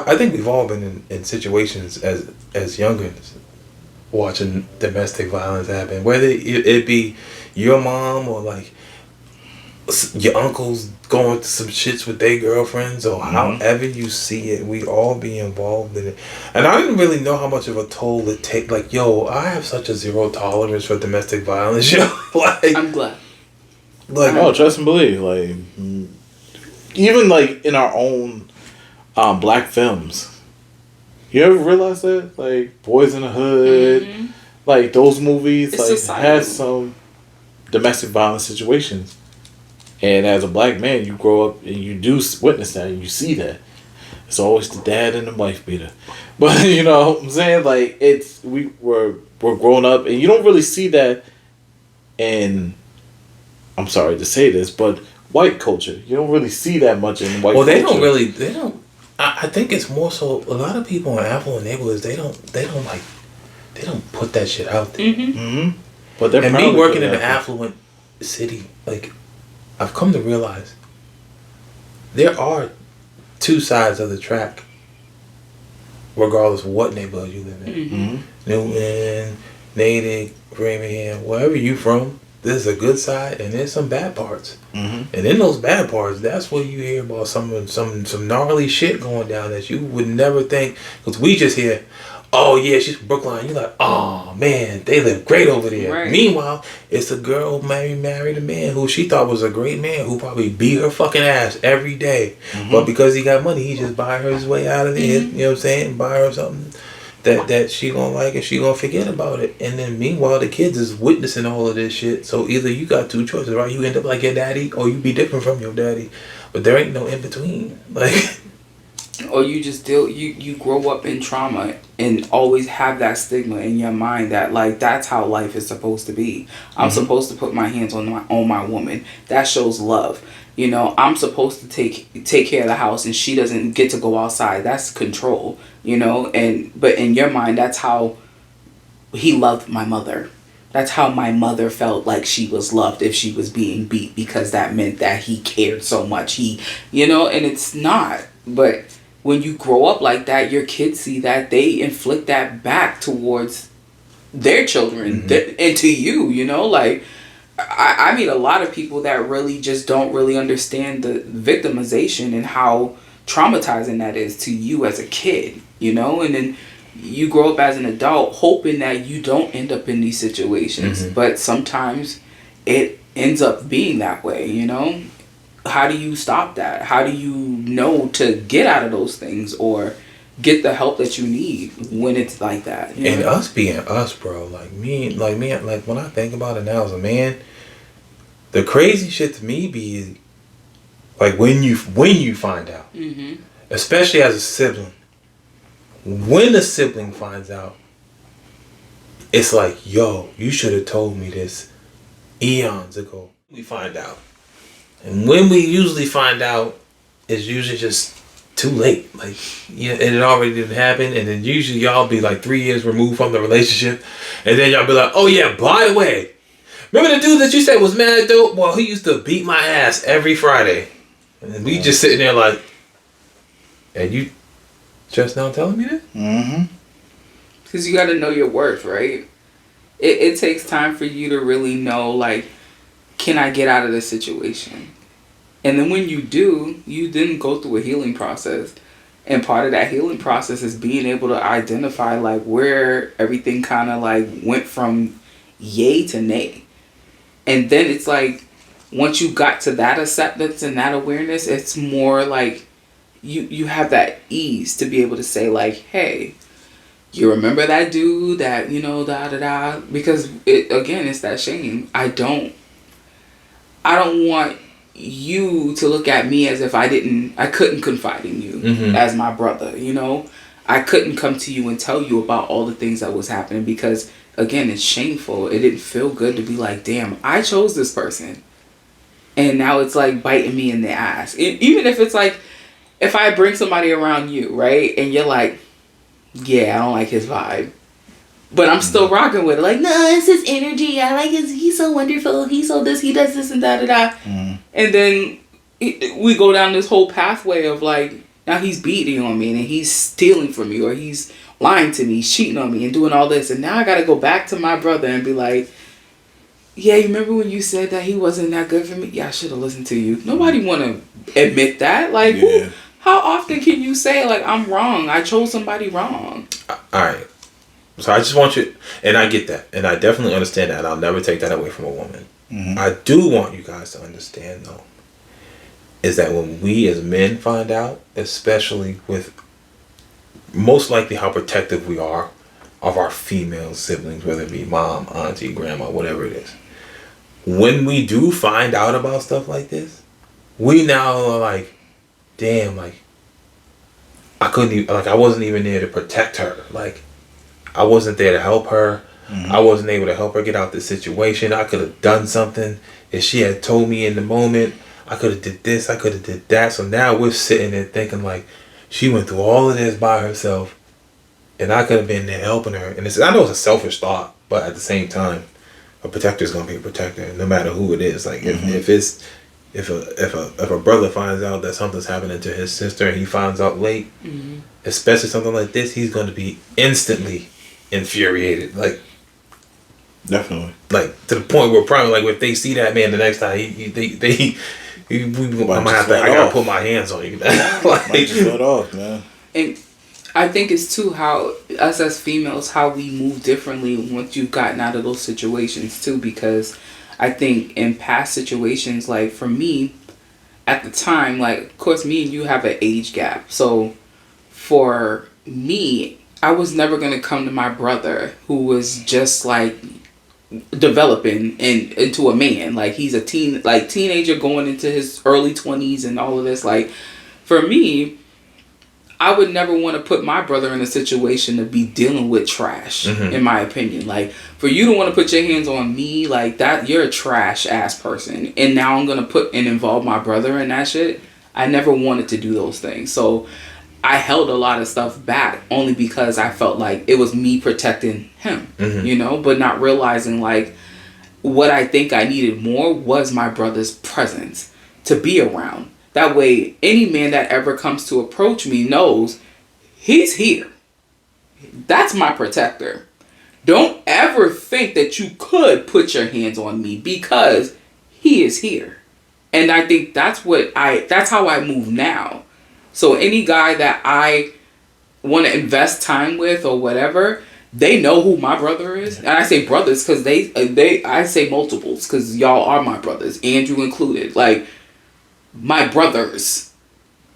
I think we've all been in situations as youngins watching domestic violence happen, whether it be your mom or like your uncles going through some shits with their girlfriends or however you see it. We all be involved in it, and I didn't really know how much of a toll it take. Like, yo, I have such a zero tolerance for domestic violence. Yo, like, I'm glad. Like, oh, trust and believe. Like, even like in our own black films. You ever realize that? Like, Boys in the Hood, like those movies, it's like has some domestic violence situations. And as a black man, you grow up and you do witness that and you see that. It's always the dad and the wife beater. But you know what I'm saying? Like, we're grown up and you don't really see that in, I'm sorry to say this, but white culture. You don't really see that much in white culture. Well, they don't. I think it's more so a lot of people in affluent neighborhoods, they don't put that shit out there. But they're and me working in an affluent city, like, I've come to realize there are two sides of the track, regardless of what neighborhood you live in. Newton, Natick, Framingham, wherever you from, there's a good side and there's some bad parts. And in those bad parts, that's where you hear about some gnarly shit going down that you would never think. Because we just hear, oh yeah, she's from Brookline. You're like, oh man, they live great over there. Right. Meanwhile, it's a girl who married a man who she thought was a great man who probably beat her fucking ass every day. But because he got money, he just buy her his way out of there. You know what I'm saying? Buy her something that she gonna like and she gonna forget about it. And then meanwhile, the kids is witnessing all of this shit. So either you got two choices, right? You end up like your daddy or you be different from your daddy. But there ain't no in between. Like, or you just you grow up in trauma and always have that stigma in your mind that, like, that's how life is supposed to be. I'm supposed to put my hands on my woman. That shows love. You know, I'm supposed to take care of the house and she doesn't get to go outside. That's control, you know? But in your mind, that's how he loved my mother. That's how my mother felt like she was loved if she was being beat, because that meant that he cared so much. You know, and it's not. But when you grow up like that, your kids see that, they inflict that back towards their children and to you, you know? Like, I meet a lot of people that really just don't really understand the victimization and how traumatizing that is to you as a kid, you know? And then you grow up as an adult hoping that you don't end up in these situations. But sometimes it ends up being that way, you know? How do you stop that? How do you know to get out of those things or get the help that you need when it's like that? You know? And us being us, bro. Like when I think about it now as a man, the crazy shit to me be like when you find out, especially as a sibling. When the sibling finds out, it's like, yo, you should have told me this eons ago. We find out. And when we usually find out, it's usually just too late. Like, yeah, and it already didn't happen. And then usually y'all be like 3 years removed from the relationship. And then y'all be like, oh yeah, by the way, remember the dude that you said was mad dope? Well, he used to beat my ass every Friday. And then we just sitting there like, and you just now telling me that? Because you got to know your worth, right? It takes time for you to really know, like, can I get out of this situation? And then when you do, you then go through a healing process. And part of that healing process is being able to identify, like, where everything kind of, like, went from yay to nay. And then it's like, once you got to that acceptance and that awareness, it's more like you have that ease to be able to say, like, hey, you remember that dude that, you know, da-da-da? Because, it's that shame. I don't want you to look at me as if I couldn't confide in you as my brother, you know? I couldn't come to you and tell you about all the things that was happening because, again, it's shameful. It didn't feel good to be like, damn, I chose this person. And now it's like biting me in the ass. Even if it's like, if I bring somebody around you, right? And you're like, yeah, I don't like his vibe. But I'm still rocking with it. Like, no, it's his energy. I like he's so wonderful. He's so this, he does this and da-da-da. And then we go down this whole pathway of like, Now he's beating on me and he's stealing from me or he's lying to me, cheating on me and doing all this. And now I got to go back to my brother and be like, yeah, you remember when you said that he wasn't that good for me? Yeah, I should have listened to you. Nobody want to admit that. Like, how often can you say, like, I'm wrong? I chose somebody wrong. All right. So I just want you, and I get that. And I definitely understand that. And I'll never take that away from a woman. Mm-hmm. I do want you guys to understand, though, is that when we as men find out, especially with most likely how protective we are of our female siblings, whether it be mom, auntie, grandma, whatever it is, when we do find out about stuff like this, we now are like, damn, like, I couldn't even, like, I wasn't even there to protect her. Like, I wasn't there to help her. Mm-hmm. I wasn't able to help her get out this situation. I could have done something. If she had told me in the moment, I could have did this, I could have did that. So now we're sitting there thinking, like, she went through all of this by herself, and I could have been there helping her. And I know it's a selfish thought, but at the same time, a protector is gonna be a protector, no matter who it is. Like, if a brother finds out that something's happening to his sister and he finds out late, especially something like this, he's gonna be instantly infuriated. Like, definitely. Like, to the point where probably, like, if they see that man the next time, I gotta put my hands on you. Like, might just let off, man. And I think it's too how us as females, how we move differently once you've gotten out of those situations too, because I think in past situations, like for me at the time, like, of course me and you have an age gap. So for me, I was never going to come to my brother who was just like developing into a man. Like, he's a teenager going into his early 20s and all of this. Like, for me, I would never want to put my brother in a situation to be dealing with trash, in my opinion. Like, for you to want to put your hands on me like that, you're a trash ass person. And now I'm going to put and involve my brother in that shit. I never wanted to do those things. So I held a lot of stuff back only because I felt like it was me protecting him, you know, but not realizing, like, what I think I needed more was my brother's presence to be around. That way, any man that ever comes to approach me knows he's here. That's my protector. Don't ever think that you could put your hands on me because he is here. And I think that's how I move now. So any guy that I want to invest time with or whatever, they know who my brother is. And I say brothers because I say multiples because y'all are my brothers, Andrew included. Like, my brothers,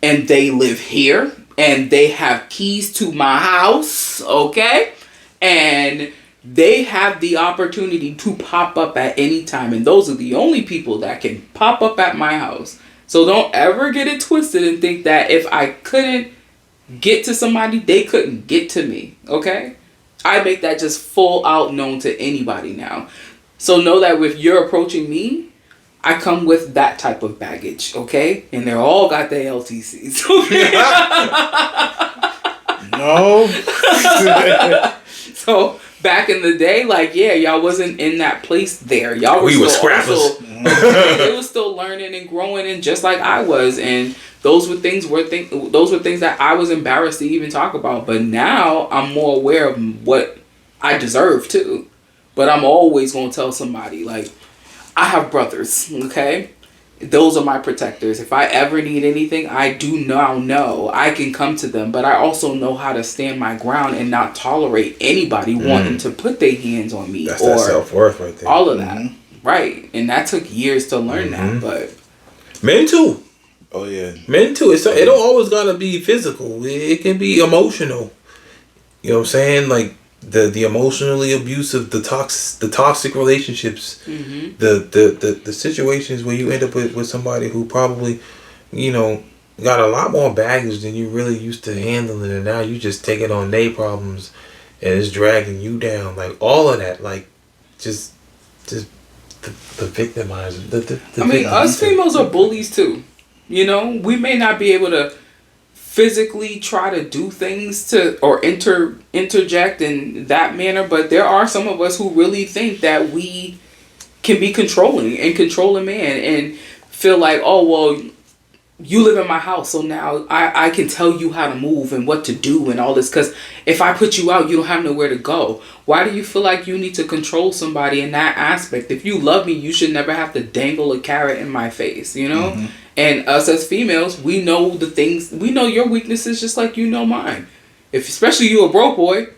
and they live here, and they have keys to my house, okay? And they have the opportunity to pop up at any time, and those are the only people that can pop up at my house. So don't ever get it twisted and think that if I couldn't get to somebody, they couldn't get to me, okay? I make that just full out known to anybody now. So know that if you're approaching me, I come with that type of baggage, okay? And they're all got their LTCs, okay? No. So back in the day, like, yeah, y'all wasn't in that place there. Y'all were were scrappers. They were still learning and growing, and just like I was. And those were things that I was embarrassed to even talk about. But now I'm more aware of what I deserve too. But I'm always gonna tell somebody, like, I have brothers, okay? Those are my protectors. If I ever need anything, I do now know I can come to them. But I also know how to stand my ground and not tolerate anybody wanting to put their hands on me. That's that self-worth right there. All of that. Right. And that took years to learn that. But men too. Oh, yeah. Men too. It don't always gotta be physical. It can be emotional. You know what I'm saying? Like, the emotionally abusive, the toxic relationships, the situations where you end up with somebody who probably, you know, got a lot more baggage than you really used to handling, and now you just taking on their problems and it's dragging you down. Like, all of that, like, just the victimizer. I mean, us females are bullies too. You know, we may not be able to physically try to do things to or interject in that manner, but there are some of us who really think that we can be controlling and control a man and feel like, oh well, you live in my house, so now I can tell you how to move and what to do and all this. Because if I put you out, you don't have nowhere to go. Why do you feel like you need to control somebody in that aspect? If you love me, you should never have to dangle a carrot in my face, you know? Mm-hmm. And us as females, we know the things, we know your weaknesses just like you know mine. If especially you a broke boy,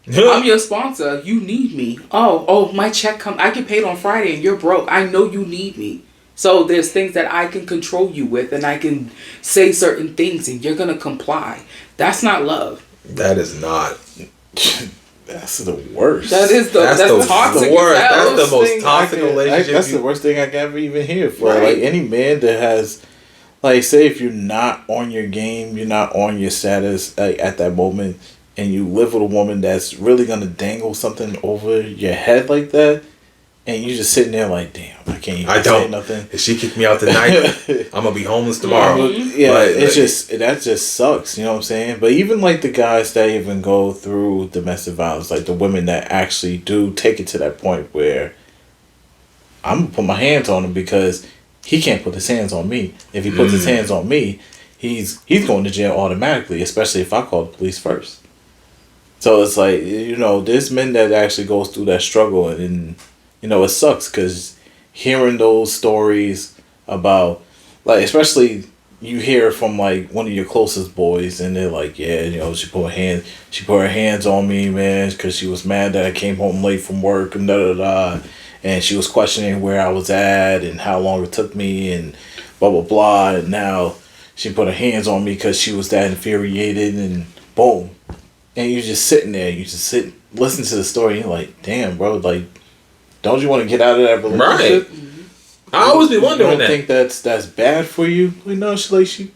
I'm your sponsor. You need me. Oh, my check come. I get paid on Friday and you're broke. I know you need me. So there's things that I can control you with, and I can say certain things, and you're gonna comply. That's not love. That is not. That's the worst. That's the toxic. The worst. That's the most toxic relationship. That's the worst thing I can ever even hear for. Right. Like any man that has, like, say if you're not on your game, you're not on your status at that moment, and you live with a woman that's really gonna dangle something over your head like that. And you just sitting there like, damn, I can't even say nothing. If she kicked me out tonight, I'm gonna be homeless tomorrow. Yeah, but that just sucks. You know what I'm saying? But even like the guys that even go through domestic violence, like the women that actually do take it to that point where I'm gonna put my hands on him because he can't put his hands on me. If he puts his hands on me, he's going to jail automatically, especially if I call the police first. So it's like, you know, there's men that actually goes through that struggle and you know, it sucks because hearing those stories about, like, especially you hear from, like, one of your closest boys, and they're like, yeah, you know, she put her hands on me, man, because she was mad that I came home late from work, and da-da-da, and she was questioning where I was at and how long it took me, and blah, blah, blah, and now she put her hands on me because she was that infuriated, and boom. And you're just sitting there, listen to the story, and you're like, damn, bro, like, don't you want to get out of that relationship? Right. I always be wondering that. You don't think that's bad for you? Like, no, she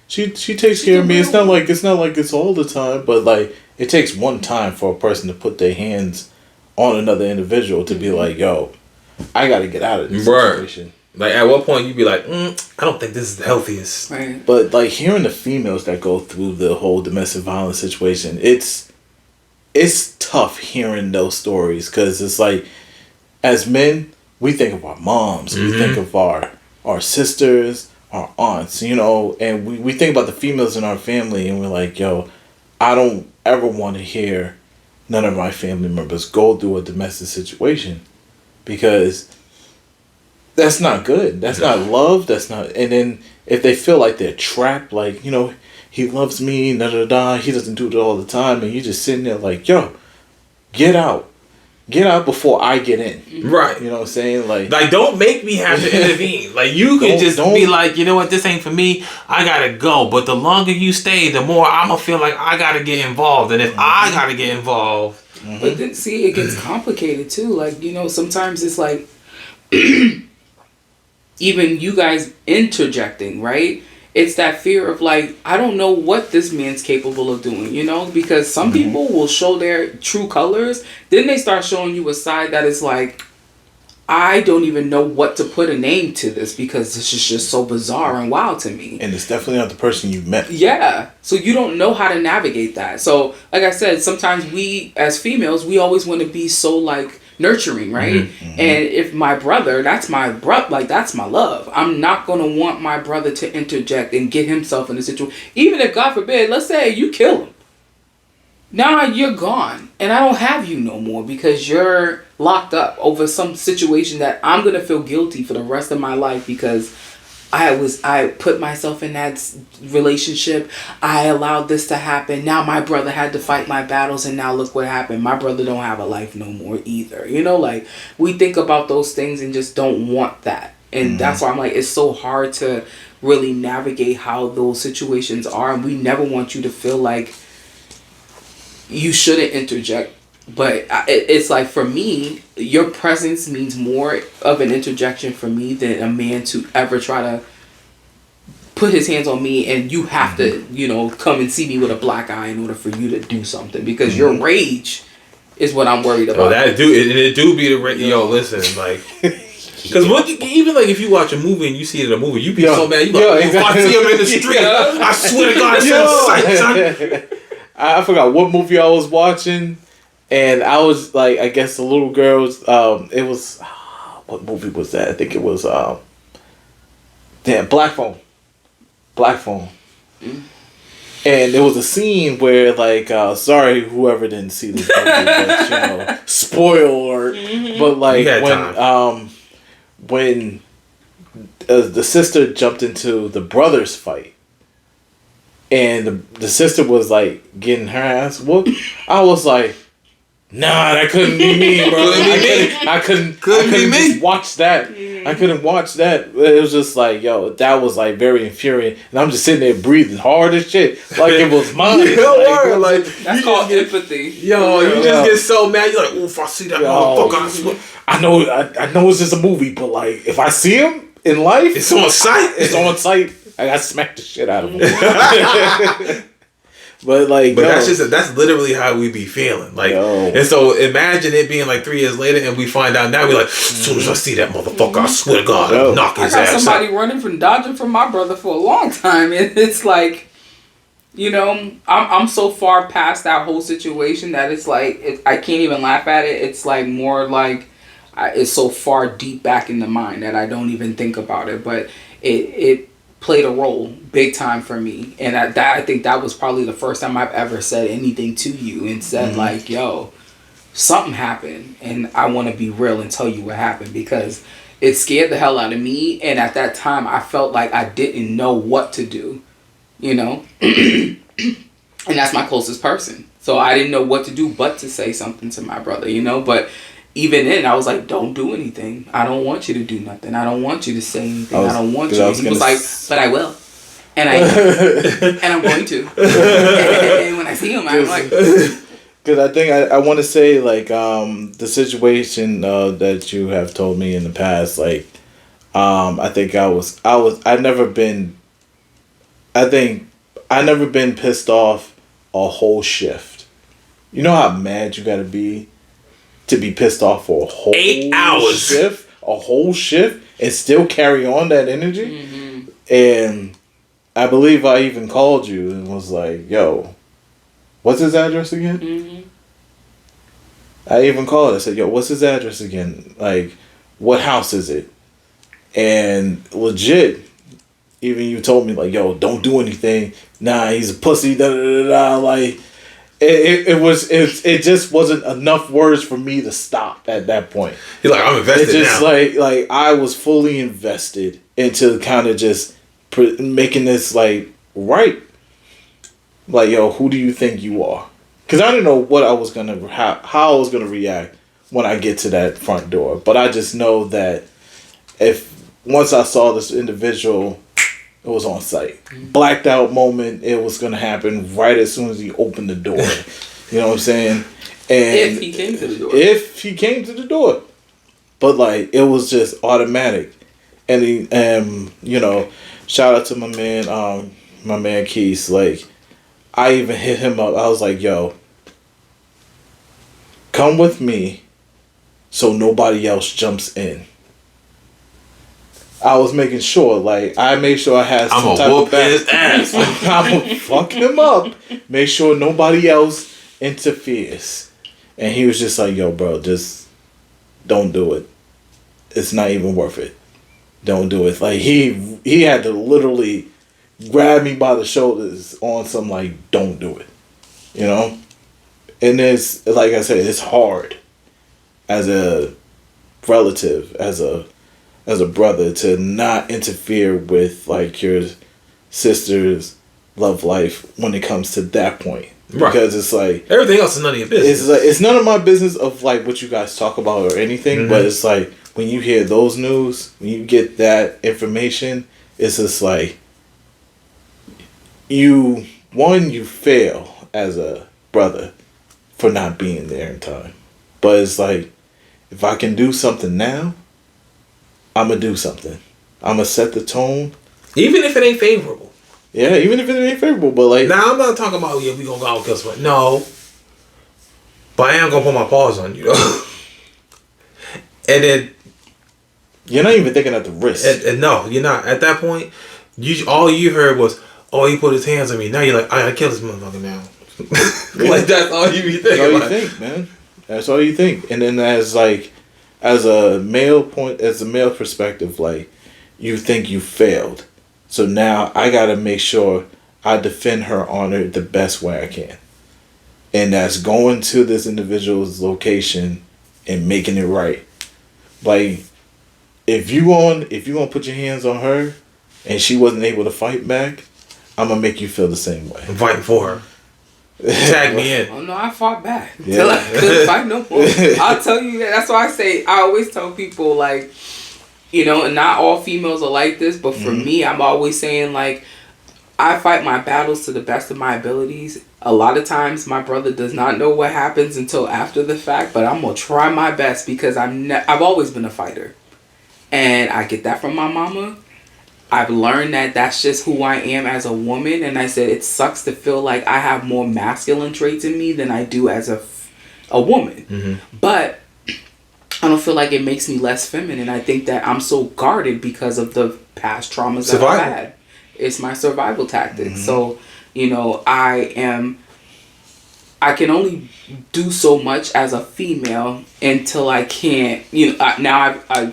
takes care of me. It's not like it's all the time, but like it takes one time for a person to put their hands on another individual to be like, yo, I got to get out of this situation. Like, at what point you be like, I don't think this is the healthiest. Right. But like hearing the females that go through the whole domestic violence situation, it's tough hearing those stories because it's like, as men, we think of our moms, we think of our sisters, our aunts, you know, and we think about the females in our family and we're like, yo, I don't ever want to hear none of my family members go through a domestic situation because that's not good. That's not love. That's not, and then if they feel like they're trapped, like, you know, he loves me, da-da-da, he doesn't do it all the time, and you're just sitting there like, yo, get out. Get out before I get in. Right. You know what I'm saying? Like don't make me have to intervene. Like, you can just be like, you know what, this ain't for me. I gotta go. But the longer you stay, the more I'm gonna feel like I gotta get involved. And if I gotta get involved. But then, see, it gets complicated too. Like, you know, sometimes it's like, even you guys interjecting, right? It's that fear of like, I don't know what this man's capable of doing, you know? Because some people will show their true colors. Then they start showing you a side that is like, I don't even know what to put a name to this because this is just so bizarre and wild to me. And it's definitely not the person you've met. Yeah. So you don't know how to navigate that. So, like I said, sometimes we, as females, we always want to be so like, nurturing, right? And if my brother, that's my love. I'm not gonna want my brother to interject and get himself in a situation. Even if, God forbid, let's say you kill him. Now you're gone, and I don't have you no more because you're locked up over some situation that I'm gonna feel guilty for the rest of my life because I put myself in that relationship. I allowed this to happen. Now my brother had to fight my battles, and now look what happened. My brother don't have a life no more either. You know, like, we think about those things and just don't want that. And that's why I'm like, it's so hard to really navigate how those situations are. And we never want you to feel like you shouldn't interject. But it's like, for me, your presence means more of an interjection for me than a man to ever try to put his hands on me and you have to, you know, come and see me with a black eye in order for you to do something. Because your rage is what I'm worried about. Oh, it do be the rage. Yo, listen, like... Because even like if you watch a movie and you see it in a movie, you be so mad. You like, if I see him in the street, I swear to God, it's on sight, son. I forgot what movie I was watching. And I was like, I guess the little girls, it was, what movie was that? I think it was, Black Phone. Black Phone. And there was a scene where, like, sorry, whoever didn't see this movie, but, spoiler. But, like, when the sister jumped into the brothers' fight, and the sister was, like, getting her ass whooped, I was like, nah, that couldn't be me, bro. I couldn't just watch that. I couldn't watch that. It was just like, yo, that was like very infuriating. And I'm just sitting there breathing hard as shit. Like it was mine. That's called empathy. Yo, you just get so mad. You're like, oof, I see that motherfucker. I swear. I know it's just a movie, but like, if I see him in life, it's on sight. I got smacked the shit out of him. But that's literally how we be feeling. Like, and so imagine it being like 3 years later, and we find out now we're like, as soon as I see that motherfucker, I swear to God, I'll knock his ass out. I got somebody running from dodging from my brother for a long time, and it's like, I'm so far past that whole situation that it's like I can't even laugh at it. It's like more like it's so far deep back in the mind that I don't even think about it. But it played a role big time for me, and I think that was probably the first time I've ever said anything to you and said like, yo, something happened and I want to be real and tell you what happened, because it scared the hell out of me, and at that time I felt like I didn't know what to do, and that's my closest person, so I didn't know what to do but to say something to my brother, but even then, I was like, don't do anything. I don't want you to do nothing. I don't want you to say anything. I don't want you. He was like, but I will. And I'm going to. And when I see him, I'm like... Because I think I want to say, like, the situation that you have told me in the past, like, I think I never been pissed off a whole shift. You know how mad you got to be to be pissed off for a whole 8 hours shift and still carry on that energy? And I believe I even called you and was like, yo, what's his address again? I even called. I said, yo, what's his address again? Like, what house is it? And legit, even you told me, like, yo, don't do anything. Nah, he's a pussy, da da da da. Like, it just wasn't enough words for me to stop at that point. You're like, I'm invested now. It's just like I was fully invested into kind of just making this like right. Like, yo, who do you think you are? Because I didn't know what I was gonna how I was gonna react when I get to that front door. But I just know that once I saw this individual, it was on sight. Blacked out moment. It was gonna happen right as soon as he opened the door. You know what I'm saying? And if he came to the door. But like, it was just automatic. And he, shout out to my man Keith. Like, I even hit him up. I was like, yo, come with me so nobody else jumps in. I was making sure, like, I made sure I had some type of his ass. I'm gonna fuck him up. Make sure nobody else interferes. And he was just like, yo, bro, just don't do it. It's not even worth it. Don't do it. Like, he had to literally grab me by the shoulders on some, like, don't do it. And it's, like I said, it's hard as a relative, as a brother, to not interfere with, like, your sister's love life when it comes to that point. Right. Because it's like, everything else is none of your business. It's like, it's none of my business of like what you guys talk about or anything, but it's like when you hear those news, when you get that information, it's just like you fail as a brother for not being there in time. But it's like, if I can do something now, I'm going to do something. I'm going to set the tone. Even if it ain't favorable. Yeah, even if it ain't favorable, but like... Now, I'm not talking about, we going to go out and kill somebody. No. But I am going to put my paws on you, though. And then... You're not even thinking of the risk. No, you're not. At that point, all you heard was, oh, he put his hands on me. Now you're like, I killed this motherfucker now. Like, that's all you be thinking. That's all you think, man. That's all you think. And then as a male perspective, like, you think you failed. So now I gotta make sure I defend her honor the best way I can. And that's going to this individual's location and making it right. Like, if you gonna put your hands on her and she wasn't able to fight back, I'm gonna make you feel the same way. I'm fighting for her. Tag me in. Oh no, I fought back. Yeah. Till I couldn't fight no more. I'll tell you that. That's why I always tell people, like, you know, and not all females are like this, but for me, I'm always saying, like, I fight my battles to the best of my abilities. A lot of times my brother does not know what happens until after the fact, but I'm going to try my best because I've always been a fighter. And I get that from my mama. I've learned that that's just who I am as a woman. And I said it sucks to feel like I have more masculine traits in me than I do as a woman. Mm-hmm. But I don't feel like it makes me less feminine. I think that I'm so guarded because of the past traumas that I've had. It's my survival tactic. Mm-hmm. So, you know, I can only do so much as a female until I can't, you know, now I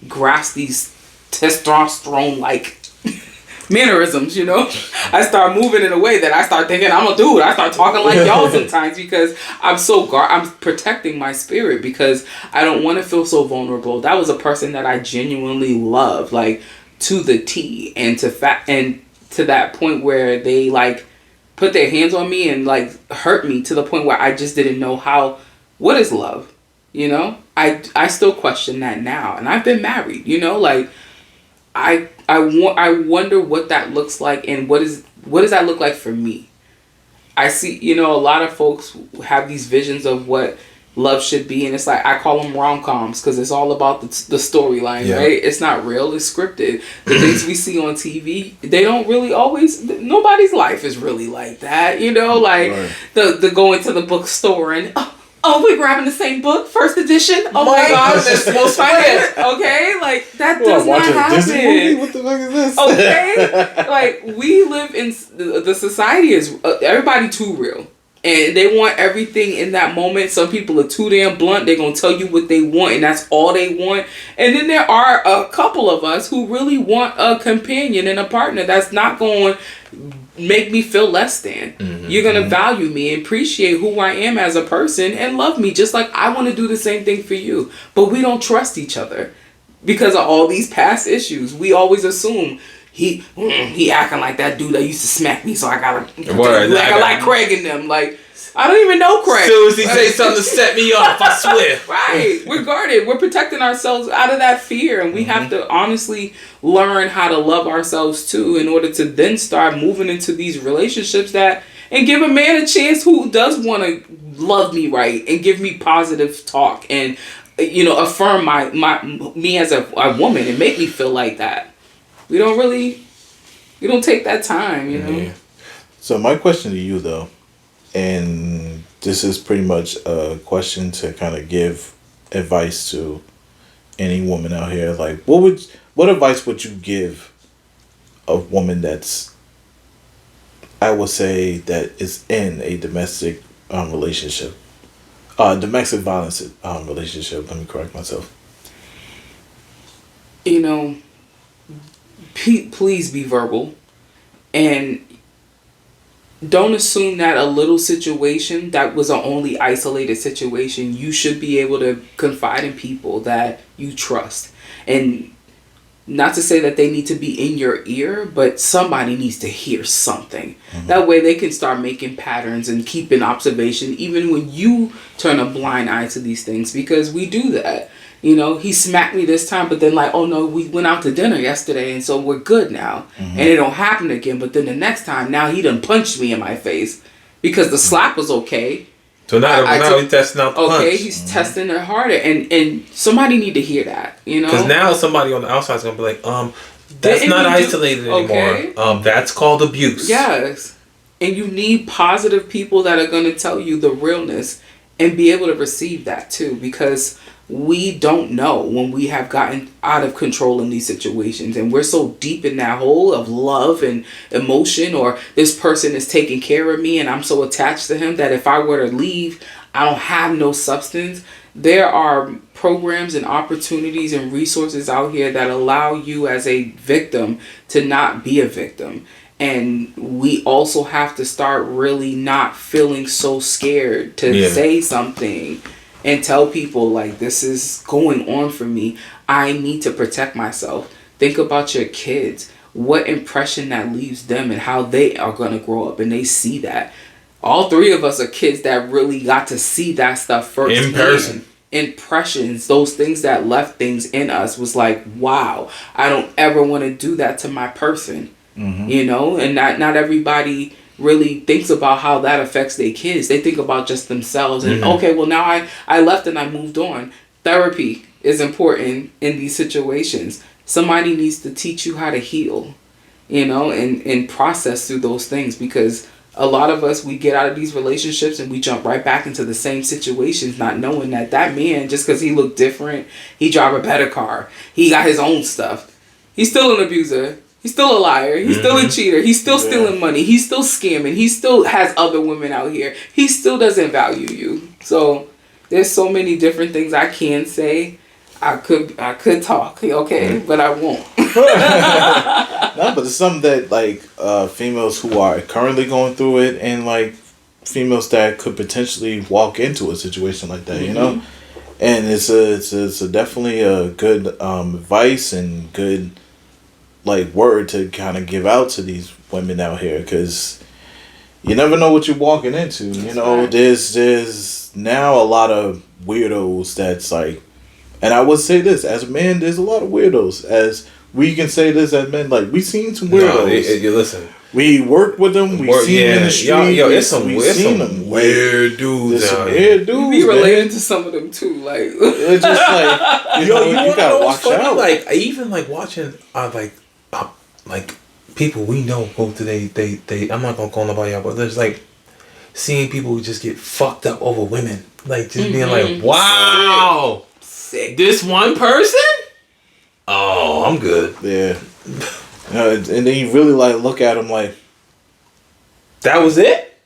grasp these testosterone-like mannerisms, you know. I start moving in a way that I start thinking I'm a dude. I start talking like y'all sometimes because I'm protecting my spirit because I don't want to feel so vulnerable. That was a person that I genuinely love, like, to the T, and to that point where they, like, put their hands on me and, like, hurt me to the point where I just didn't know what is love, you know. I still question that now, and I've been married, you know, like, I wonder what that looks like, and what does that look like for me. I see, you know, a lot of folks have these visions of what love should be, and it's like, I call them rom-coms because it's all about the storyline, right? It's not real, it's scripted. The things we see on TV, they don't really always, nobody's life is really like that, you know, like the going to the bookstore and oh, we're grabbing the same book, first edition. Oh my God, that's most finance. Okay, like that does not happen. Disney movie? What the fuck is this? Okay, like we live in the society is everybody too real, and they want everything in that moment. Some people are too damn blunt. They're gonna tell you what they want, and that's all they want. And then there are a couple of us who really want a companion and a partner that's not going make me feel less than. Mm-hmm. You're gonna value me and appreciate who I am as a person and love me just like I want to do the same thing for you. But we don't trust each other because of all these past issues. We always assume he acting like that dude that used to smack me, so I gotta like Craig and them. Like, I don't even know Craig. As soon as he say something to set me off, I swear. Right. We're guarded. We're protecting ourselves out of that fear. And we have to honestly learn how to love ourselves too in order to then start moving into these relationships and give a man a chance who does want to love me right and give me positive talk and, you know, affirm me as a woman and make me feel like that. We don't take that time, you know. Yeah. So my question to you though, and this is pretty much a question to kind of give advice to any woman out here. Like, what advice would you give a woman that's, I would say, that is in a domestic relationship, domestic violence relationship? Let me correct myself. You know, please be verbal, and don't assume that a little situation that was an only isolated situation. You should be able to confide in people that you trust. And not to say that they need to be in your ear, but somebody needs to hear something. Mm-hmm. That way they can start making patterns and keep an observation even when you turn a blind eye to these things, because we do that. You know, he smacked me this time, but then like, oh no, we went out to dinner yesterday and so we're good now. Mm-hmm. And it don't happen again. But then the next time, now he done punched me in my face because the slap was okay. So now he's testing out the punch. Okay, he's testing it harder. And somebody need to hear that, you know? Because now somebody on the outside is going to be like, that's not isolated anymore. That's called abuse. Yes. And you need positive people that are going to tell you the realness and be able to receive that too, because we don't know when we have gotten out of control in these situations, and we're so deep in that hole of love and emotion, or this person is taking care of me and I'm so attached to him that if I were to leave, I don't have no substance. There are programs and opportunities and resources out here that allow you as a victim to not be a victim. And we also have to start really not feeling so scared to say something and tell people, like, this is going on for me. I need to protect myself. Think about your kids. What impression that leaves them and how they are going to grow up and they see that. All three of us are kids that really got to see that stuff first. In person. Impressions, those things that left things in us was like, wow, I don't ever want to do that to my person. You know, and not everybody really thinks about how that affects their kids. They think about just themselves and okay, well now I left and I moved on. Therapy is important in these situations. Somebody needs to teach you how to heal, you know, and process through those things, because a lot of us, we get out of these relationships and we jump right back into the same situations, not knowing that man, just because he looked different, he drive a better car, he got his own stuff, he's still an abuser. He's still a liar. He's still a cheater. He's still stealing money. He's still scamming. He still has other women out here. He still doesn't value you. So there's so many different things I can say. I could talk, okay, but I won't. No, but it's something that, like, females who are currently going through it, and like females that could potentially walk into a situation like that, you know, and it's a definitely a good advice and good, like, word to kind of give out to these women out here, because you never know what you're walking into. You know, there's now a lot of weirdos that's like, and I would say this as a man, there's a lot of weirdos. As we can say this as men, like, we seen some weirdos. No, listen, we worked with them. We seen them in the street. Yo, it's some weird dudes out here. You be related to some of them too, like. It's just like, you gotta watch out. Like, even like watching, like people we know go to they I'm not gonna call nobody out, but there's like seeing people who just get fucked up over women, like just being like, wow, sick. This one person, oh, I'm good. Yeah. And then you really like look at them like, that was it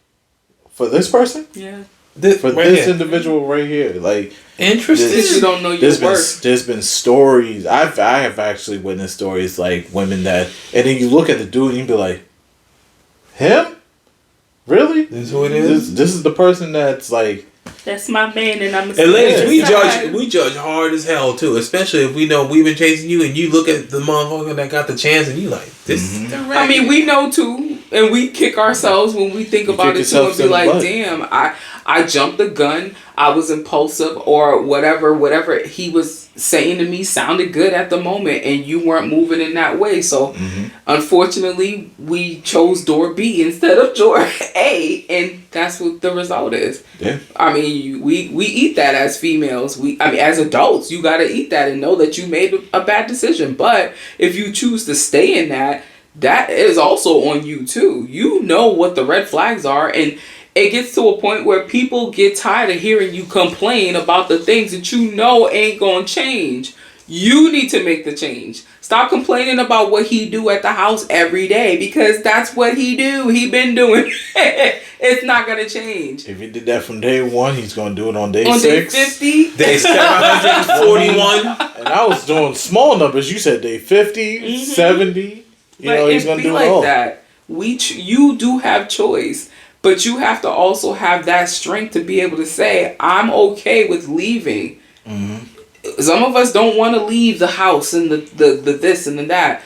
for this person. Yeah. For right this here. Individual right here, like, interesting. You don't know your worth. There's been stories. I have actually witnessed stories like women that, and then you look at the dude and you be like, him, really? This is who it is. This is the person that's like, that's my man, and I'm. And ladies, we judge hard as hell too, especially if we know we've been chasing you, and you look at the motherfucker that got the chance, and you like this. I mean, we know too, and we kick ourselves when we think about it too, and be like, damn, I jumped the gun. I was impulsive, or whatever he was saying to me sounded good at the moment, and you weren't moving in that way. So, unfortunately, we chose door B instead of door A, and that's what the result is. Yeah. I mean, we eat that as females. As adults, you gotta eat that and know that you made a bad decision. But if you choose to stay in that is also on you too. You know what the red flags are, and it gets to a point where people get tired of hearing you complain about the things that you know ain't gonna change. You need to make the change. Stop complaining about what he do at the house every day, because that's what he do. He been doing. It's not gonna change. If he did that from day one, he's gonna do it on day 6. Day 50. Day 741. And I was doing small numbers. You said day 50, 70. You know, he's gonna do it all. That. You do have choice. But you have to also have that strength to be able to say, I'm okay with leaving. Some of us don't want to leave the house and the this and the that.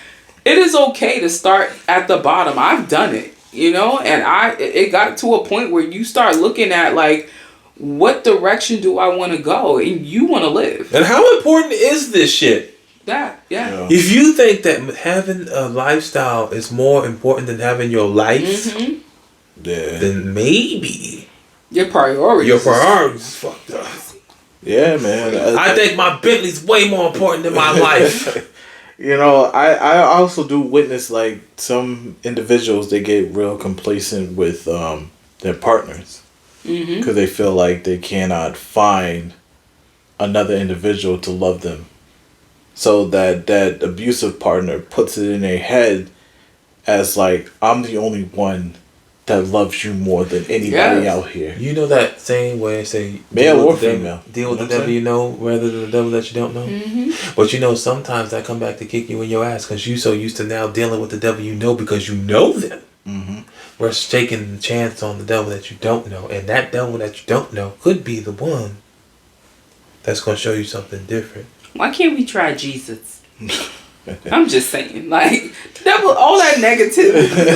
It is okay to start at the bottom. I've done it, you know, and it got to a point where you start looking at like, what direction do I want to go? And you want to live. And how important is this shit? That, yeah. If you think that having a lifestyle is more important than having your life, then maybe your priorities is fucked up. Yeah, man. I think my Bentley's way more important than my life. You know, I also do witness like some individuals, they get real complacent with their partners because they feel like they cannot find another individual to love them. So that abusive partner puts it in their head as like, I'm the only one that loves you more than anybody Yes. out here. You know that same way, say Male deal or with the devil- female. deal with You know the what I'm devil you know rather than the devil that you don't know. Mm-hmm. But you know, sometimes that come back to kick you in your ass because you so used to now dealing with the devil you know because you know them. Mm-hmm. Versus taking the chance on the devil that you don't know, and that devil that you don't know could be the one that's gonna show you something different. Why can't we try Jesus? I'm just saying, like, devil, all that negativity,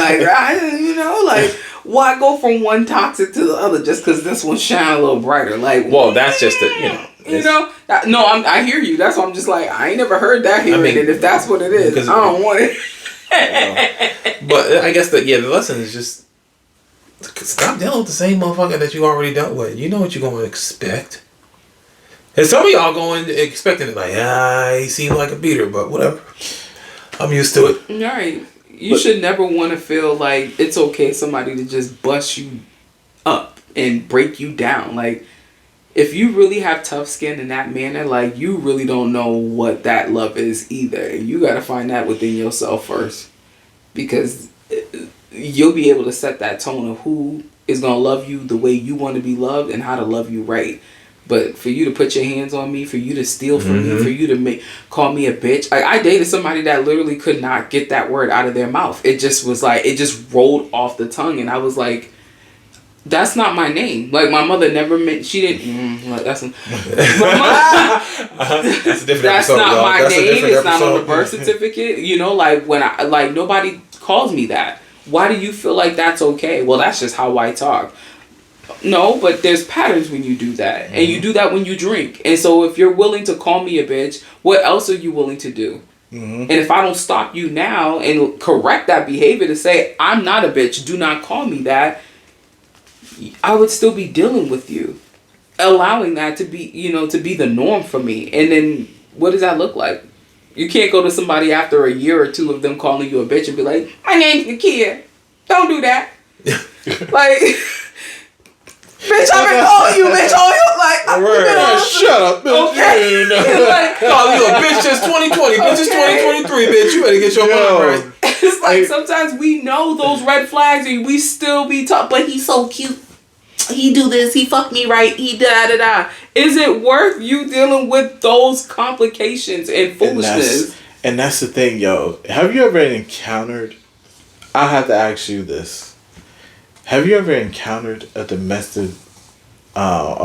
like, why go from one toxic to the other just because this one shine a little brighter? Like, Well, that's just I hear you. That's why I'm just like, I ain't never heard that here, I mean, and if that's what it is, because- I don't want it. But I guess the lesson is just stop dealing with the same motherfucker that you already dealt with. You know what you're gonna expect. And some of y'all going expecting it like, he seemed like a beater, but whatever. I'm used to it. Right. You should never want to feel like it's okay somebody to just bust you up and break you down. Like, if you really have tough skin in that manner, like, you really don't know what that love is either. You got to find that within yourself first. Because you'll be able to set that tone of who is going to love you the way you want to be loved and how to love you right. But for you to put your hands on me, for you to steal from me, for you to call me a bitch. Like, I dated somebody that literally could not get that word out of their mouth. It just was like, it just rolled off the tongue. And I was like, that's not my name. Like, my mother never meant, she didn't, that's a different That's not y'all. my That's a name. different It's not on the episode. birth certificate. You know, like, when I, like, nobody calls me that. Why do you feel like that's okay? Well, that's just how I talk. No, but there's patterns when you do that. And you do that when you drink. And so if you're willing to call me a bitch, what else are you willing to do? And if I don't stop you now and correct that behavior to say, I'm not a bitch, do not call me that, I would still be dealing with you. Allowing that to be, to be the norm for me. And then what does that look like? You can't go to somebody after a year or two of them calling you a bitch and be like, my name's Nakia. Don't do that. Like... Bitch, I've been calling you bitch all your life. Shut up, bitch. Okay. Like, Call you a bitch just 2020. Bitch is 2023, bitch. You better get your mind right. it's like sometimes we know those red flags and we still be talking, but he's so cute. He do this. He fucked me right. He da-da-da. Is it worth you dealing with those complications and foolishness? And that's the thing, yo. Have you ever encountered... I have to ask you this. Have you ever encountered a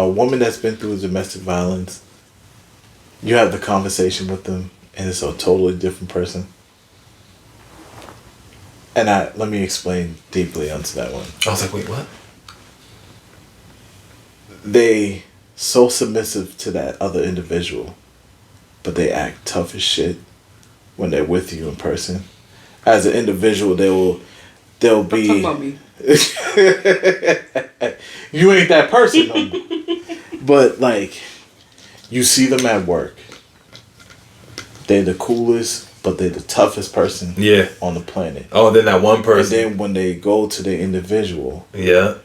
woman that's been through domestic violence? You have the conversation with them, and it's a totally different person. And let me explain deeply onto that one. I was like, wait, what? They so submissive to that other individual, but they act tough as shit when they're with you in person. As an individual, they'll be... Talk about me. You ain't that person no more. But like, you see them at work, they're the coolest, but they're the toughest person on the planet. Oh, then that one person. And then when they go to the individual, and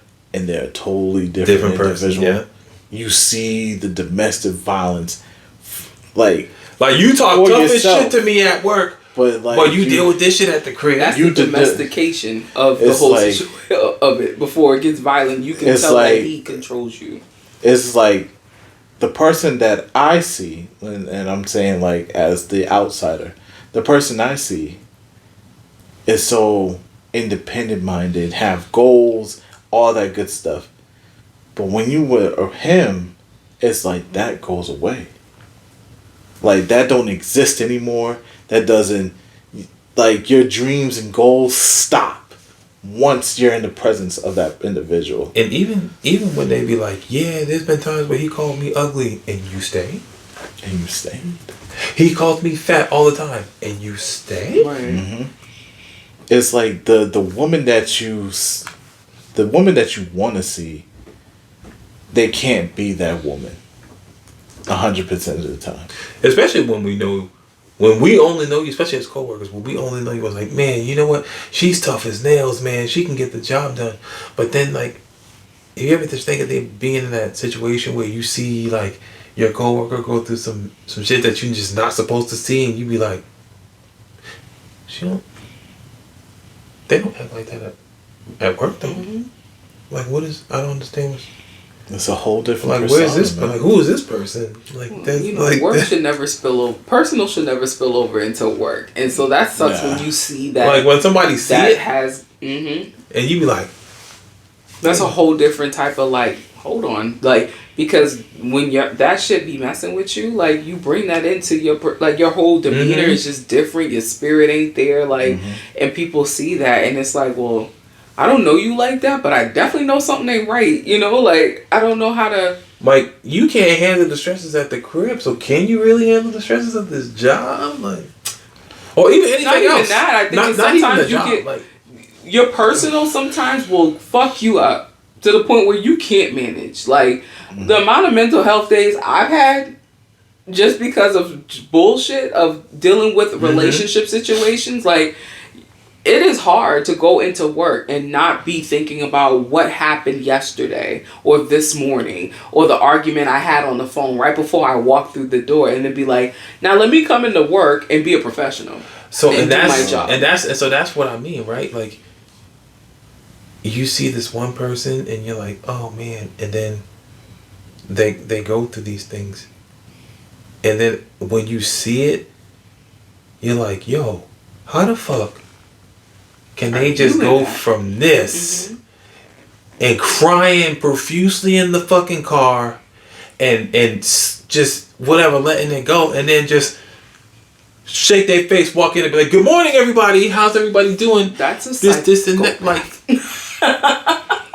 they're a totally different individual. person. You see the domestic violence, like you talk for tough as yourself. shit to me at work. But you deal with this shit at the crib. That's the domestication of the whole situation of it. Before it gets violent, you can tell that he controls you. It's like the person that I see, and I'm saying like as the outsider, the person I see is so independent minded, have goals, all that good stuff. But when you with him, it's like that goes away. Like that don't exist anymore. That doesn't, like, your dreams and goals stop once you're in the presence of that individual. And even when they be like, yeah, there's been times where he called me ugly, and you stay. And you stay. He calls me fat all the time, and you stay. Right. Mm-hmm. It's like the woman that you want to see, they can't be that woman 100% of the time. Especially when we only know you, especially as coworkers, when we only know you was like, man, you know what? She's tough as nails, man. She can get the job done. But then, like, if you ever just think of them being in that situation where you see, like, your coworker go through some shit that you're just not supposed to see, and you be like, they don't act like that At work though. Like, what is? I don't understand. It's a whole different. Like, persona, where's this? man. Like, who is this person? Like, that's work should never spill over. Personal should never spill over into work, and so that sucks when you see that. Like when somebody see that it, has, and you be like, that's a whole different type of like. Hold on, like because when that shit be messing with you, like you bring that into your your whole demeanor is just different. Your spirit ain't there, like, and people see that, and it's like, well, I don't know you like that, but I definitely know something ain't right. You know, like I don't know how to. Like, you can't handle the stresses at the crib, so can you really handle the stresses of this job? Like, or even anything not even else? that. I think not sometimes even the you job. get Like, your personal sometimes will fuck you up to the point where you can't manage. Like the amount of mental health days I've had just because of bullshit of dealing with relationship situations, like it is hard to go into work and not be thinking about what happened yesterday or this morning or the argument I had on the phone right before I walked through the door, and then be like, now let me come into work and be a professional. so and and do that's my job. and so that's what I mean, right? Like, you see this one person and you're like, oh man, and then they go through these things, and then when you see it, you're like, yo, how the fuck can they just go from this and crying profusely in the fucking car and just whatever, letting it go, and then just shake their face, walk in and be like, good morning everybody, how's everybody doing? That's a this and that. Like,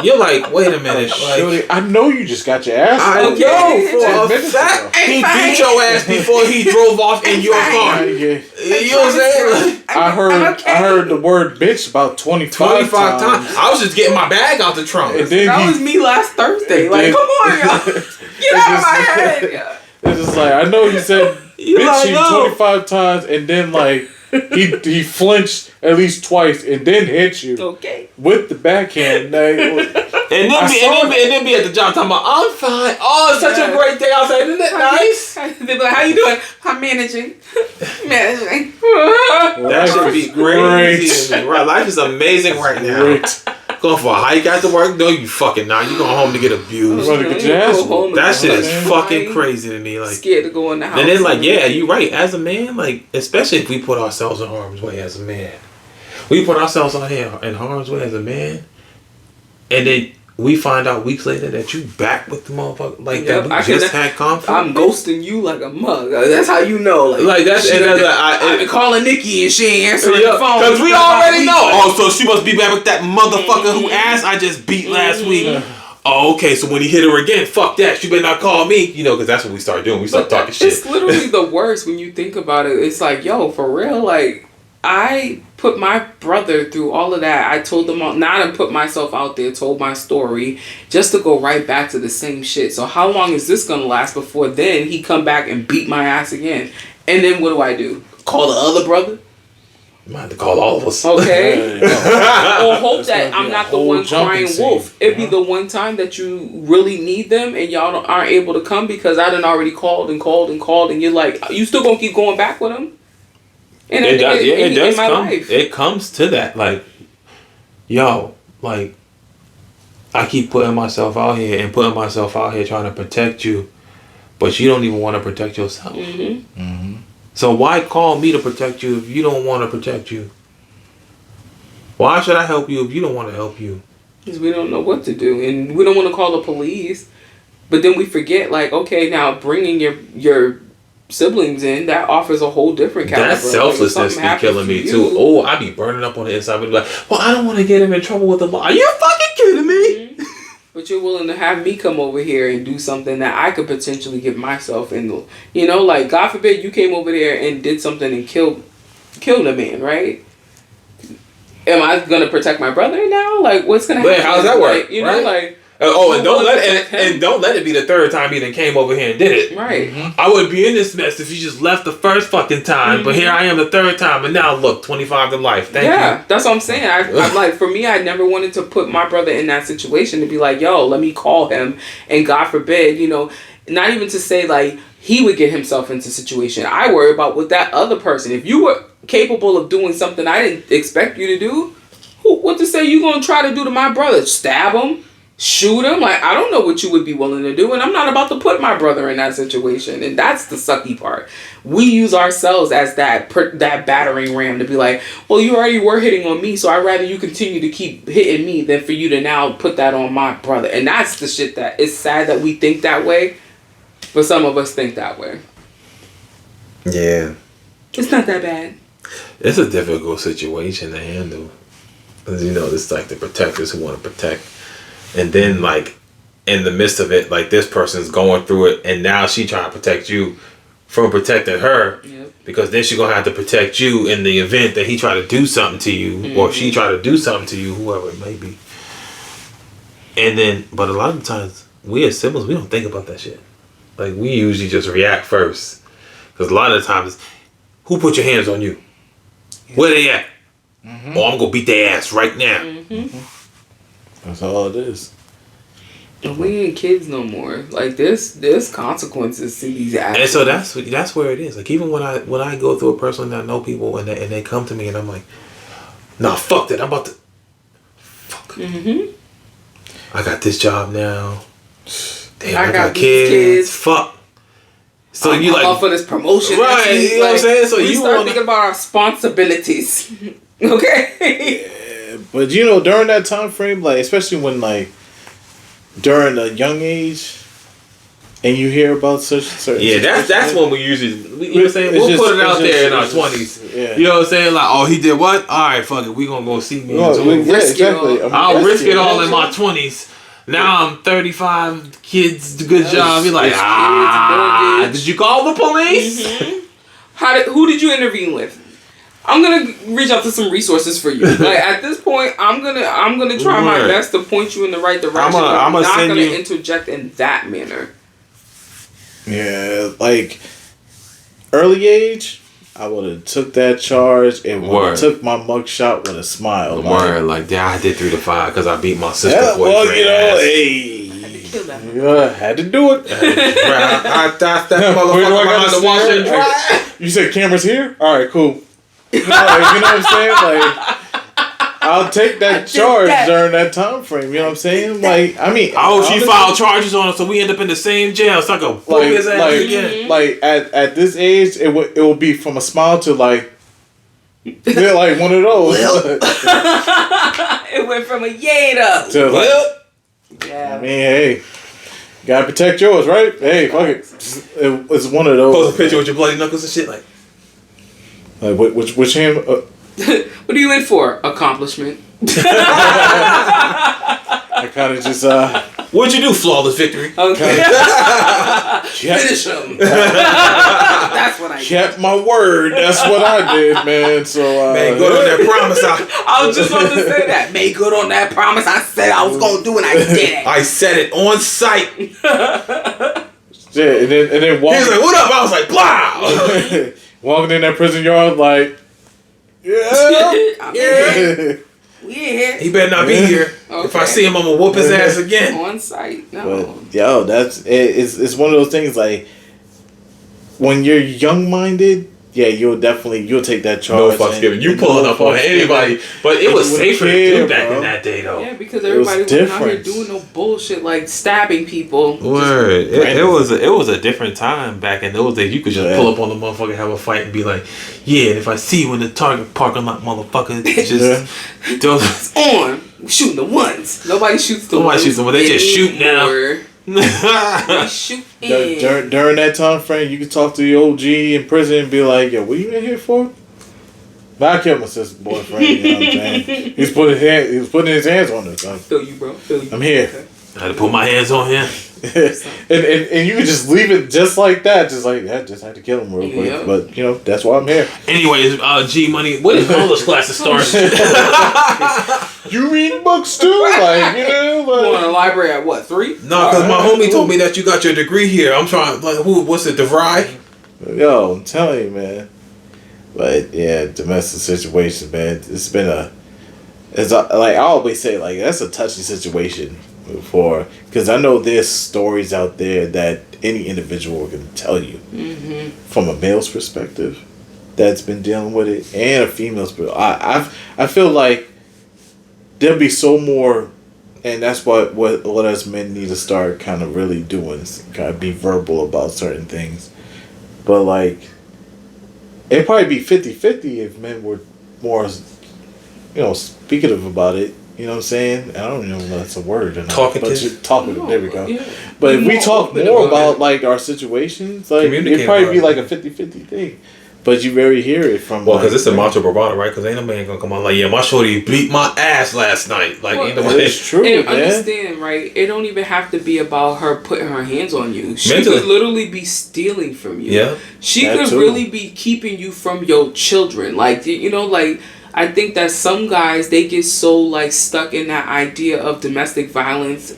you're like, wait a minute, like, Shorty, I know you just got your ass. I whooped. know 10 for a minutes fact ago. he beat your ass before he drove off in your car. Yeah. You know what I'm saying? Like, I heard the word bitch about 25 25 times. I was just getting my bag out the trunk. And then That was me last Thursday. Like, come on, y'all. Get out of my head. Yeah. It's just like, I know you said You bitch like, you no. 25 times, and then like he flinched at least twice and then hit you Okay. with the backhand. Like, And then be at the job talking about, I'm fine. Oh, it's such a great day outside. Isn't it nice? They be like, how you doing? I'm managing. Managing. That should be crazy. Right, life is amazing right now. great. Going for a hike after work? No, you fucking not. You going home to get abused. Run to get your ass whooped. That shit is Okay. fucking crazy to me. Like, Scared to go in the house. and then like, yeah, you're right. As a man, like, especially if we put ourselves in harm's way as a man, we put ourselves out here in harm's way as a man, and then we find out weeks later that you back with the motherfucker like Yep, that. I We just can- had conflict. I'm ghosting you like a mug. That's how you know. Like, that's- shit, and that's I've been calling Nikki and she ain't answering the phone. Because we That's how already we know. know. Oh, so she must be back with that motherfucker who ass I just beat last week. Oh, okay. So when he hit her again, fuck that. She better not call me. You know, because that's what we start doing. We start talking shit. It's literally the worst when you think about it. It's like, yo, for real, like, I put my brother through all of that. I told them all, not to put myself out there, told my story, just to go right back to the same shit. So how long is this gonna last before then he come back and beat my ass again? And then what do? Call the other brother? You might have to call all of us. Okay. Or hope It's that gonna I'm be a not the whole one jumping crying scene. wolf. It'd be the one time that you really need them and y'all aren't able to come because I done already called and called and called, and you're like, you still gonna keep going back with them? And It does. Yeah, it does in my come. life. It comes to that. Like, yo, like, I keep putting myself out here and putting myself out here trying to protect you, but you don't even want to protect yourself. So why call me to protect you if you don't want to protect you? Why should I help you if you don't want to help you? Because we don't know what to do, and we don't want to call the police. But then we forget, like, okay, now bringing your siblings in, that offers a whole different caliber. That selflessness Like, if be something happens killing to me you- too. Oh, I be burning up on the inside. But like, well, I don't want to get him in trouble with the law. Are you fucking kidding me? But you're willing to have me come over here and do something that I could potentially get myself in. You know, like, God forbid you came over there and did something and killed a man, right? Am I gonna protect my brother now? Like, what's gonna happen? But how's that work? Like, you know, Right? like, Oh, and You don't wanna let protect him? and don't let it be the third time he done came over here and did it. right. I wouldn't be in this mess if you just left the first fucking time. But here I am the third time, and now look, 25 to life. Thank Yeah, you. that's what I'm saying. I'm like, for me, I never wanted to put my brother in that situation to be like, yo, let me call him, and God forbid, you know, not even to say like he would get himself into a situation. I worry about with that other person. If you were capable of doing something I didn't expect you to do, What to say you gonna try to do to my brother? Stab him? Shoot him? Like, I don't know what you would be willing to do, and I'm not about to put my brother in that situation. And that's the sucky part. We use ourselves as that battering ram to be like, well, you already were hitting on me, so I'd rather you continue to keep hitting me than for you to now put that on my brother. And that's the shit that it's sad that we think that way, but some of us think that way. Yeah. It's not that bad. It's a difficult situation to handle. Because, you know, it's like the protectors who want to protect. And then, like, in the midst of it, like, this person's going through it, and now she trying to protect you from protecting her. Yep. Because then she's going to have to protect you in the event that he try to do something to you, or she try to do something to you, whoever it may be. And then, but a lot of times, we as siblings, we don't think about that shit. Like, we usually just react first. Because a lot of the times, who put your hands on you? Where they at? Oh, I'm going to beat their ass right now. That's all it is. We ain't kids no more. Like, there's consequences to these actions. And so that's where it is. Like, even when I go through a person that I know people and they come to me and I'm like, nah, fuck that. I'm about to fuck. I got this job now. Damn, I got kids. Fuck. So I'm you like up for this promotion, right? You know what I'm saying? So we you start wanna, thinking about our responsibilities. Okay. But you know, during that time frame, like especially when like during a young age, and you hear about certain yeah, that's when we usually, you know what I'm saying? We'll put it out there in our 20s. Yeah. You know what I'm saying? Like, oh, he did what? All right, fuck it. We gonna go see me. Exactly. I'll risk it all in my 20s. Now I'm 35, kids, good job. You're like, did you call the police? Who did you intervene with? I'm gonna reach out to some resources for you. Like at this point, I'm gonna try my best to point you in the right direction. I'm not gonna interject in that manner. Yeah, like early age, I would have took that charge and would have took my mugshot with a smile. Like yeah, I did 3 to 5 because I beat my sister boyfriend. Well, you know, ass. hey, had to do it. I that motherfucker behind the washer and dryer. You said cameras here? All right, cool. You know what I'm saying? Like, I'll take that charge during that time frame. You know what I'm saying? Like, I mean, she filed charges on him, so we end up in the same jail. So I go whoop his ass again. Like at this age, it will be from a smile to like, yeah, like one of those. It went from a yay to like, yeah. I mean, hey, gotta protect yours, right? Hey, fuck it. It's one of those. Post a picture with your bloody knuckles and shit, like which hand? What are you in for? Accomplishment. I kind of just what'd you do? Flawless victory. Okay. Finish him. That's what I kept my word. That's what I did, man. So made good on that promise. I was just about to say that. Made good on that promise. I said I was gonna do, and I did it. I said it on sight. Yeah, and then walking. He's like, "What up?" I was like, "Blah." Walking in that prison yard, like, yeah. We here. He better not be here. Okay. If I see him, I'm gonna whoop his ass again. On site. No. But yo, that's it's one of those things like when you're young minded, yeah, you'll take that charge. No fucks given. You pulling up on anybody, but it was safer to do back in that day though. Yeah, because everybody wasn't out here doing no bullshit like stabbing people. Word. It was a different time back in those days. You could just pull up on the motherfucker, have a fight, and be like, yeah. And if I see you in the Target parking lot, motherfucker, just it's on. We're shooting the ones. Nobody shoots the ones. Nobody shoots them. They just shoot now. They shoot in. During that time frame, you could talk to the OG in prison and be like, yo, what you in here for? I killed my sister's boyfriend, you know what I'm saying? He was putting his hands on her, son. Feel you, bro. Feel you. I'm here. Okay. I had to put my hands on him. and you could just leave it just like that. Just like that. Just had to kill him real quick. Yep. But, you know, that's why I'm here. Anyways, G Money, what is college classes start? You read books too? Like, you know? Like, you in the library at what, 3? No, because my homie told me that you got your degree here. I'm trying, like, what's it, DeVry? Yo, I'm telling you, man. But, yeah, domestic situation, man. It's been like I always say, like, that's a touchy situation. Because I know there's stories out there that any individual can tell you from a male's perspective that's been dealing with it and a female's perspective. I feel like there'll be so more, and that's what us men need to start kind of really doing. Is kind of be verbal about certain things, but like it'd probably be 50-50 if men were more, speaking about it. You know what I'm saying? I don't even know if that's a word or not. Talkative. Talkative. There we go. Yeah. But if we More talk open more about about like our situations, like it'd Communicate probably about be it. like a 50-50 thing. But you rarely hear it from. Well, because it's a macho bravado, right? Because ain't no man gonna come on like, yeah, my shorty beat my ass last night. Like, ain't no Well, man. It's true, And man. understand, right? It don't even have to be about her putting her hands on you. She Mentally. could literally be stealing from you. Yeah. She That could too. really be keeping you from your children. Like, like, I think that some guys, they get so, like, stuck in that idea of domestic violence.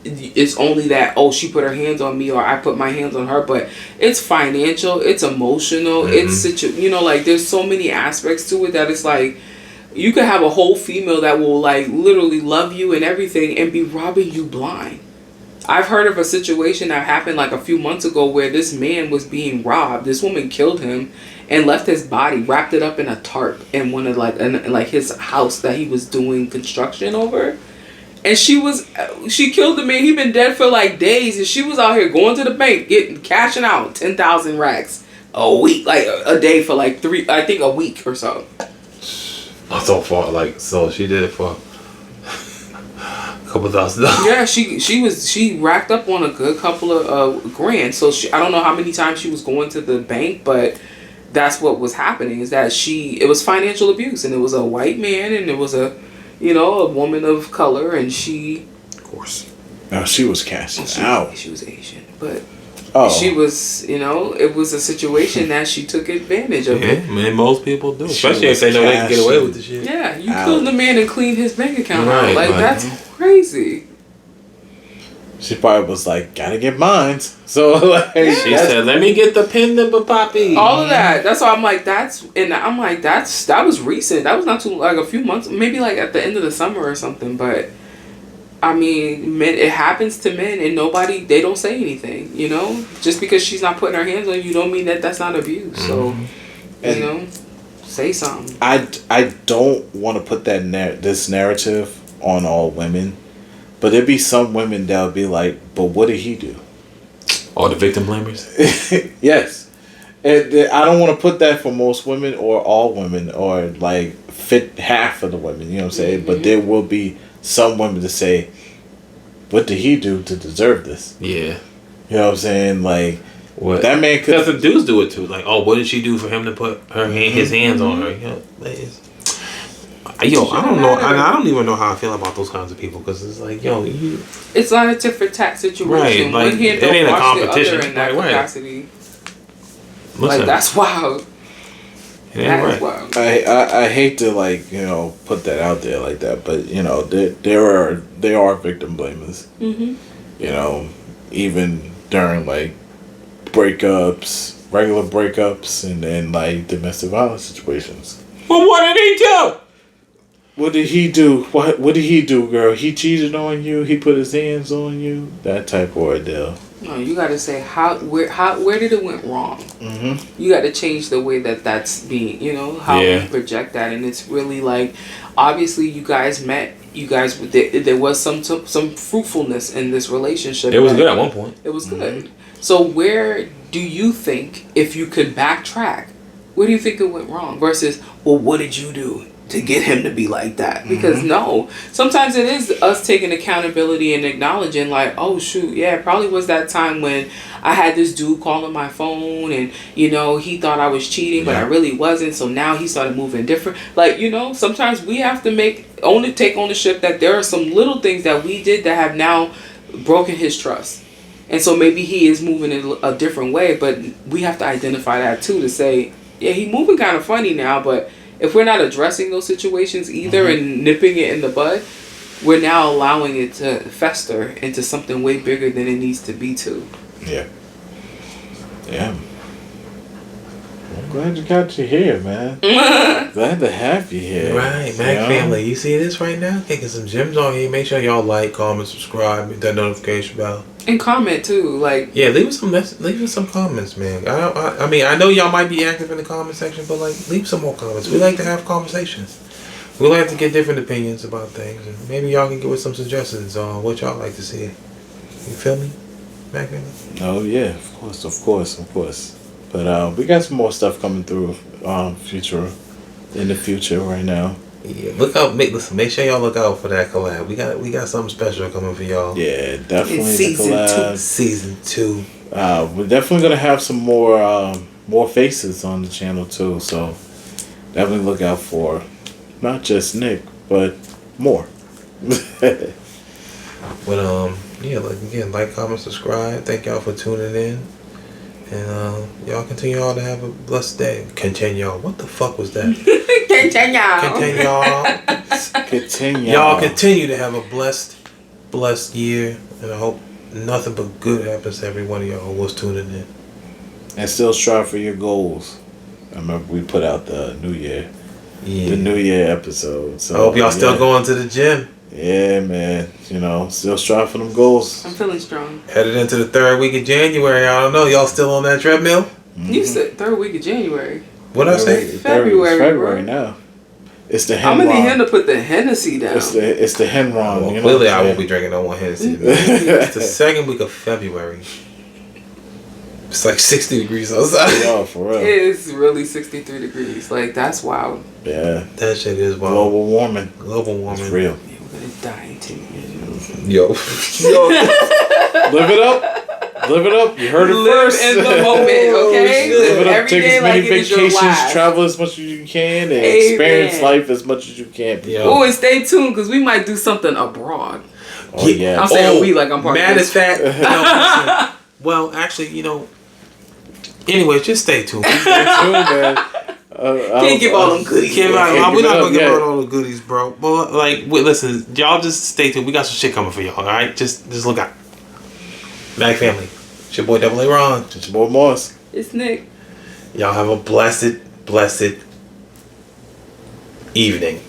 It's only that, oh, she put her hands on me or I put my hands on her, but it's financial, it's emotional, it's like there's so many aspects to it that it's like you could have a whole female that will like literally love you and everything and be robbing you blind. I've heard of a situation that happened like a few months ago where this man was being robbed. This woman killed him and left his body, wrapped it up in a tarp in one of like his house that he was doing construction over. And she killed the man. He been dead for like days, and she was out here going to the bank, cashing out 10,000 racks a week, like a day for like a week or so. So far, like, so she did it for a couple $1,000. Yeah, she racked up on a good couple of grand. So I don't know how many times she was going to the bank, but that's what was happening. Is that it was financial abuse, and it was a white man, and it was a woman of color, and she... Of course. No, she was cashing out. She was Asian, but Oh. she was, it was a situation that she took advantage of it. Yeah, man, most people do. She Especially if was they know they can get away cashing with the shit. Yeah, you Out. killed the man and cleaned his bank account out. Right, Like, like- that's crazy. She probably was like, gotta get mine. So like, She said, let me get the pendant, Poppy. All of that. That's why I'm like, that was recent. That was not too, like a few months, maybe like at the end of the summer or something. But I mean, men, it happens to men, and they don't say anything. Just because she's not putting her hands on you, don't mean that that's not abuse. So, say something. I don't want to put this narrative on all women, but there'd be some women that'll be like, but what did he do? All the victim blamers. Yes. And I don't want to put that for most women or all women or like fit half of the women, you know what I'm saying? Mm-hmm. But there will be some women to say, what did he do to deserve this? Yeah. You know what I'm saying? Like, What? that man could... Because the dudes do it too. Like, oh, what did she do for him to put his hands on her? I don't know. I don't even know how I feel about those kinds of people. Because it's like, It's not a tit for tat situation. Right, like, One hand it ain't a don't wash the competition. other in that Right. capacity. listen, Like, that's wild. it ain't That is right. wild. I hate to put that out there like that, but there are victim blamers. Mm-hmm. Even during like breakups, regular breakups, and then like domestic violence situations. Well, what did he do? What did he do? What did he do, girl? He cheated on you. He put his hands on you. That type of ordeal. No, you got to say where did it went wrong. Mm-hmm. You got to change the way that's being, how Yeah. you project that, and it's really like, obviously you guys met. You guys, there was some fruitfulness in this relationship. It was good at one point. It was good. So where do you think, if you could backtrack, where do you think it went wrong? Versus, well, what did you do to get him to be like that? Because no, sometimes it is us taking accountability and acknowledging like, oh shoot, yeah, it probably was that time when I had this dude calling my phone and, he thought I was cheating, but I really wasn't. So now he started moving different. Like, sometimes we have to take ownership that there are some little things that we did that have now broken his trust. And so maybe he is moving in a different way, but we have to identify that too, to say, yeah, he's moving kind of funny now, but if we're not addressing those situations either and nipping it in the bud, we're now allowing it to fester into something way bigger than it needs to be too. Yeah. Yeah. I'm glad you got you here, man. Glad to have you here. Right, Mac family. You see this right now? Kicking some gems on here. Make sure y'all like, comment, subscribe, hit that notification bell. And comment too, like, Yeah, leave us some comments, man. I mean, I know y'all might be active in the comment section, but like, leave some more comments. We like to have conversations. We like to get different opinions about things, and maybe y'all can give us some suggestions on what y'all like to see. You feel me, Mac? Oh yeah, of course. But we got some more stuff coming through in the future right now. Yeah, look out! Make sure y'all look out for that collab. We got something special coming for y'all. Yeah, definitely In the season collab. Season 2. We're definitely gonna have some more faces on the channel too. So definitely look out for not just Nick, but more. But yeah, like, comment, subscribe. Thank y'all for tuning in, and y'all continue all to have a blessed day. Continue y'all. What the fuck was that? Continue y'all. Continue. Y'all continue to have a blessed year, and I hope nothing but good happens to every one of y'all who was tuning in. And still strive for your goals. I remember we put out the New Year episode. So I hope y'all still going to the gym. Yeah, man. Still strive for them goals. I'm feeling strong. Headed into the 3rd week of January. I don't know. Y'all still on that treadmill? Mm-hmm. You said 3rd week of January. What I say? February, February bro. now. It's the I'm Henron. gonna need him to put the Hennessy down. It's the Henron. Well, clearly, I won't be drinking no more Hennessy. It's the 2nd week of February. It's like 60 degrees outside. Yeah, for real. It is really 63 degrees. Like, that's wild. Yeah. That shit is wild. Global warming. It's real. Yeah, we're gonna die in 10 years. Yo. Live it up. Live it up. You heard it Live first. in the moment, okay? Live it up. Every Take day as many like it is your vacations, last. travel as much as you can, and Amen. experience life as much as you can. Yeah. Oh, and stay tuned because we might do something abroad. Oh, yeah. I'm saying we like I'm part Mad of as this. fact. No, listen. Well, actually, anyway, just stay tuned. Stay tuned, man. Can't give all them goodies. We're not give it gonna up give yet. out all the goodies, bro. But listen, y'all just stay tuned. We got some shit coming for y'all. All right, just look out. Mac family, it's your boy Double A Ron. It's your boy Moss. It's Nick. Y'all have a blessed evening,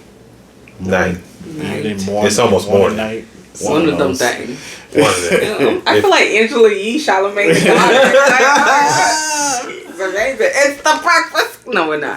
night. Evening, morning. It's almost morning. Night. One of them those. things. One of them. I feel like Angela Yee, Charlamagne. It's the breakfast. No, we're not.